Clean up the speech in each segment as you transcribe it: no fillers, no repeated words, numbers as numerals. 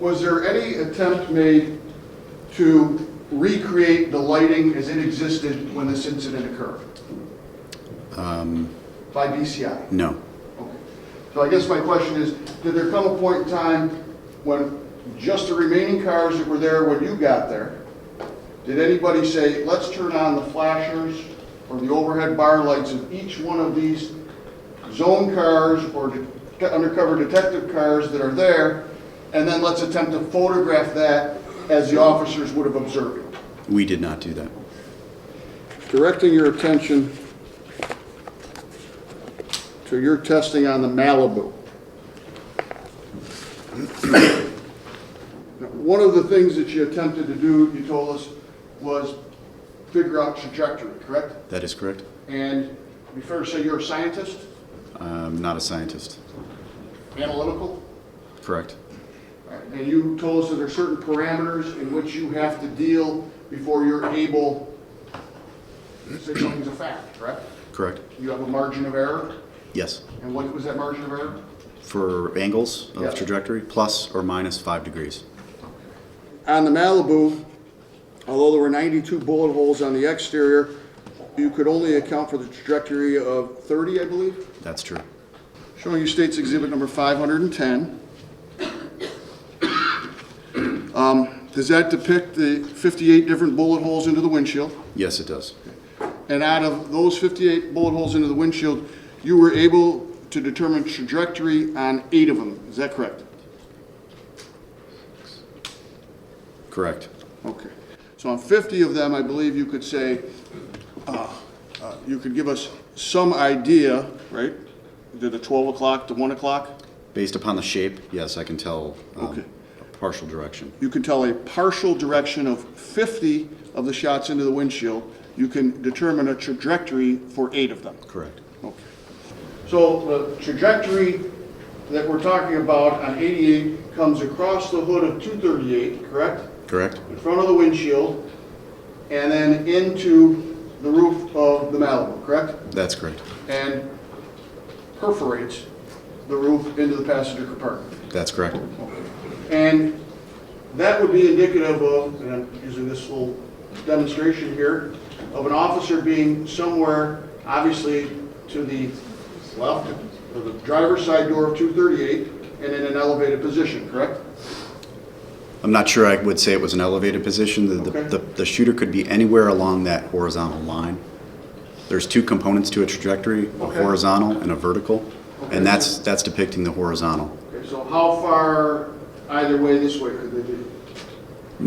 Was there any attempt made to recreate the lighting as it existed when this incident occurred? By BCI? No. Okay. So I guess my question is, did there come a point in time when just the remaining cars that were there when you got there, did anybody say, let's turn on the flashers or the overhead bar lights of each one of these zone cars or undercover detective cars that are there, and then let's attempt to photograph that as the officers would have observed it? We did not do that. Directing your attention to your testing on the Malibu. One of the things that you attempted to do, you told us, was figure out trajectory, correct? That is correct. And be fair to say you're a scientist? Not a scientist. Analytical? Correct. All right. And you told us that there are certain parameters in which you have to deal before you're able to say something's a fact, correct? Correct. You have a margin of error? Yes. And what was that margin of error? For angles of Yes. trajectory, plus or minus 5 degrees. On the Malibu, although there were 92 bullet holes on the exterior, you could only account for the trajectory of 30, I believe? That's true. Showing you State's Exhibit number 510. Does that depict the 58 different bullet holes into the windshield? Yes, it does. And out of those 58 bullet holes into the windshield, you were able to determine trajectory on 8 of them. Is that correct? Correct. Okay. So on 50 of them, I believe you could say, you could give us some idea, right? Did the 12 o'clock to 1 o'clock? Based upon the shape, yes, I can tell Okay. a partial direction. You can tell a partial direction of 50 of the shots into the windshield. You can determine a trajectory for 8 of them. Correct. Okay. So the trajectory that we're talking about on 88 comes across the hood of 238, correct? Correct. In front of the windshield, and then into the roof of the Malibu, correct? That's correct. And perforates the roof into the passenger compartment. That's correct. And that would be indicative of, and I'm using this little demonstration here, of an officer being somewhere, obviously, to the left of the driver's side door of 238 and in an elevated position, correct? I'm not sure I would say it was an elevated position. The shooter could be anywhere along that horizontal line. There's 2 components to a trajectory, a horizontal and a vertical, and that's depicting the horizontal. Okay, so how far either way this way could they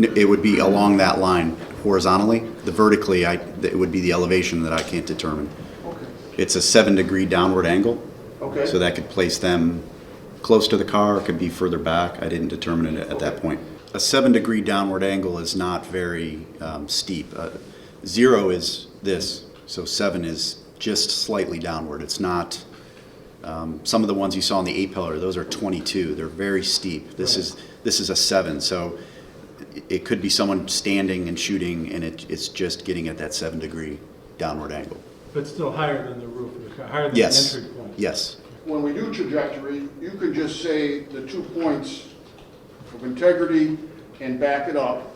be? It would be along that line horizontally. The vertically, it would be the elevation that I can't determine. Okay. It's a 7-degree downward angle, Okay. so that could place them close to the car. It could be further back. I didn't determine it at that point. A 7-degree downward angle is not very steep. 0 is this, so 7 is just slightly downward. It's not. Some of the ones you saw on the A-pillar, those are 22. They're very steep. This is a 7, so it could be someone standing and shooting, and it's just getting at that 7-degree downward angle. But still higher than the roof of the car, higher than Yes. the entry point. Yes. When we do trajectory, you could just say the 2 points of integrity and back it up,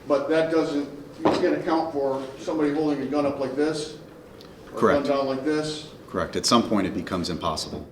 but that doesn't, you can't account for somebody holding a gun up like this, or a gun Correct. down like this. Correct. At some point, it becomes impossible.